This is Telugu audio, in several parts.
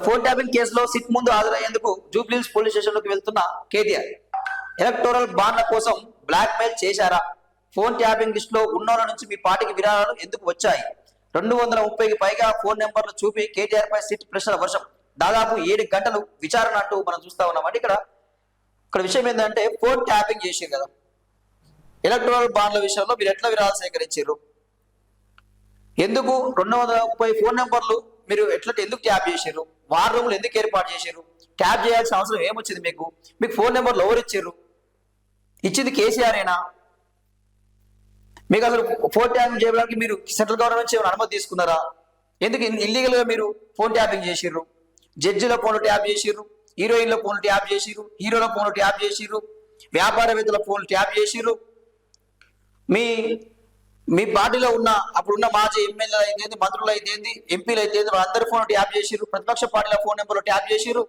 ఫోన్ ట్యాపింగ్ కేసులో సిట్ ముందు హాజరయ్యేందుకు జూబ్లీహిల్స్ పోలీస్ స్టేషన్లోకి వెళ్తున్న కేటీఆర్ ఎలక్టోరల్ బాండ్ల కోసం బ్లాక్ మెయిల్ చేశారా? ఫోన్ ట్యాపింగ్ లిస్ట్ లో ఉన్నోళ్ళ నుంచి మీ పార్టీకి విరాళాలు ఎందుకు వచ్చాయి? 230కి పైగా ఫోన్ నెంబర్లు చూపి కేటీఆర్ పై సిట్ ప్రశ్నల వర్షం. దాదాపు 7 గంటలు విచారణ అంటూ మనం చూస్తా ఉన్నామంటే ఇక్కడ విషయం ఏంటంటే ఫోన్ ట్యాపింగ్ చేసారు కదా, ఎలక్టోరల్ బాండ్ల విషయంలో మీరు ఎట్లా విరాళాలు సేకరించారు, ఎందుకు 230 ఫోన్ నెంబర్లు మీరు ఎందుకు ట్యాప్ చేశారు, వార్ రూమ్లు ఎందుకు ఏర్పాటు చేశారు, ట్యాప్ చేయాల్సిన అవసరం ఏమొచ్చింది, మీకు ఫోన్ నెంబర్లు ఎవరు ఇచ్చారు, ఇచ్చింది కేసీఆర్ అయినా, మీకు అసలు ఫోన్ ట్యాపింగ్ చేయడానికి మీరు సెంట్రల్ గవర్నమెంట్ నుంచి ఏమైనా అనుమతి తీసుకున్నారా, ఎందుకు ఇల్లీగల్ గా మీరు ఫోన్ ట్యాపింగ్ చేసిర్రు, జడ్జిల ఫోన్లు ట్యాప్ చేసిర్రు, హీరోయిన్ల ఫోన్లు ట్యాప్ చేసిర్రు, హీరోల ఫోన్లు ట్యాప్ చేసిర్రు, వ్యాపారవేత్తల ఫోన్లు ట్యాప్ చేసిర్రు, మీ పార్టీలో ఉన్న అప్పుడున్న మాజీ ఎమ్మెల్యేలు అయితే మంత్రులు అయితే ఎంపీలు అయితే అందరి ఫోన్ ట్యాప్ చేసిర్రు, ప్రతిపక్ష పార్టీల ఫోన్ నెంబర్లు ట్యాప్ చేసిర్రు,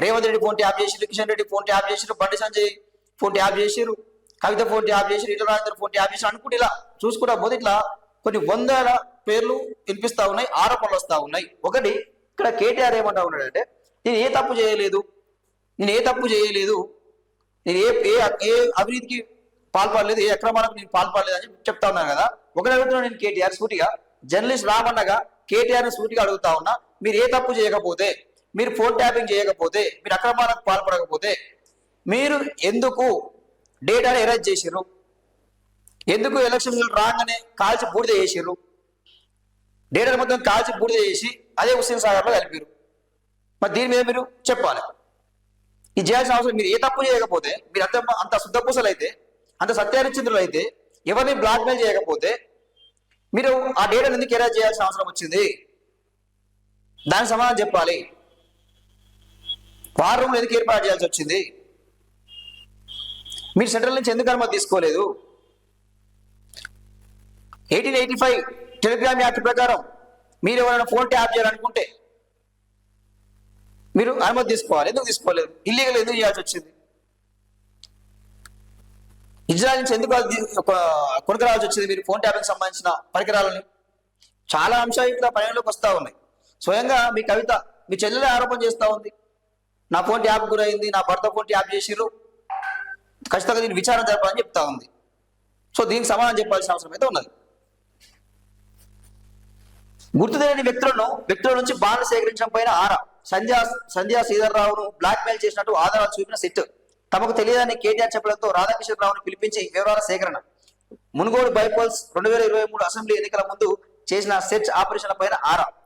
రేవంత్ రెడ్డి ఫోన్ ట్యాప్ చేసిర్రు, కిషన్ రెడ్డి ఫోన్ ట్యాప్ చేసిర్రు, బండి సంజయ్ ఫోన్ ట్యాప్ చేసిర్రు, కవిత ఫోన్ ట్యాప్ చేసిర్రు, ఇట్లా రాజేందర్ ఫోన్ ట్యాప్ చేసిర్రు అనుకుంటే ఇలా చూసుకుంటా పోతే ఇట్లా కొన్ని వందల పేర్లు వినిపిస్తా ఉన్నాయి, ఆరోపణలు వస్తా ఉన్నాయి. ఒకటి ఇక్కడ కేటీఆర్ ఏమంటా ఉన్నాడంటే నేను ఏ తప్పు చేయలేదు, నేను ఏ అవినీతికి పాల్పడలేదు, ఏ అక్రమాలకు నేను పాల్పడలేదు అని చెప్తా ఉన్నాను కదా. ఒకటి అడుగుతున్నా నేను కేటీఆర్ సూటిగా, జర్నలిస్ట్ రామన్నగా కేటీఆర్ సూటిగా అడుగుతా ఉన్నా, మీరు ఏ తప్పు చేయకపోతే, మీరు ఫోన్ ట్యాపింగ్ చేయకపోతే, మీరు అక్రమాలకు పాల్పడకపోతే మీరు ఎందుకు డేటాను ఎరేజ్ చేసిర్రు, ఎందుకు ఎలక్షన్ రాగానే కాల్చి బూడిద చేసిర్రు, డేటాను మొత్తం కాల్చి బూడిద చేసి అదే హుస్సేన్ సాగర్లో కలిపారు. మరి దీని మీద మీరు చెప్పాలి. ఇది చేయాల్సిన అవసరం, మీరు ఏ తప్పు చేయకపోతే, మీరు అంత శుద్ధపూసలు అయితే, అంత సత్యహరిశ్చంద్రులు అయితే, ఎవరిని బ్లాక్మెయిల్ చేయకపోతే మీరు ఆ డేటాను ఎందుకు ఎరేజ్ చేయాల్సిన అవసరం వచ్చింది, దానికి సమాధానం చెప్పాలి. వార్ రూమ్లు ఎందుకు ఏర్పాటు చేయాల్సి వచ్చింది, మీరు సెంట్రల్ నుంచి ఎందుకు అనుమతి తీసుకోలేదు, 1885 టెలిగ్రామ్ యాక్ట్ ప్రకారం మీరు ఎవరైనా ఫోన్ ట్యాప్ చేయాలనుకుంటే మీరు అనుమతి తీసుకోవాలి, ఎందుకు తీసుకోలేదు, ఇల్లీగల్ ఎందుకు చేయాల్సి వచ్చింది, ఇజ్రాయల్ నుంచి ఎందుకు కొనుక్కరావాల్సి వచ్చింది మీరు ఫోన్ ట్యాపింగ్ సంబంధించిన పరికరాలని. చాలా అంశాలు ఇట్లా పరిగణలోకి వస్తూ ఉన్నాయి. స్వయంగా మీ కవిత మీ చెల్లెలే ఆరోపణ చేస్తూ ఉంది, నా ఫోన్ ట్యాప్ గురైంది, నా భర్త ఫోన్ ట్యాప్ చేసిర్రు, ఖచ్చితంగా దీన్ని విచారణ జరపాలని చెప్తా ఉంది. సో దీనికి సమాధానం చెప్పాల్సిన అవసరం అయితే ఉన్నది. గుర్తు తెలియని వ్యక్తుల నుంచి బాండ్లు సేకరించడం పైన ఆరా. సంధ్యా శ్రీధర్రావును బ్లాక్ మెయిల్ చేసినట్టు ఆధారాలు చూపిన సిట్. తమకు తెలియదని కేటీఆర్ చెప్పడంతో రాధాకిషన్ రావును పిలిపించి వివరాల సేకరణ. మునుగోడు బైపోల్స్ 2023 అసెంబ్లీ ఎన్నికల ముందు చేసిన సెర్చ్ ఆపరేషన్ల పైన ఆరా.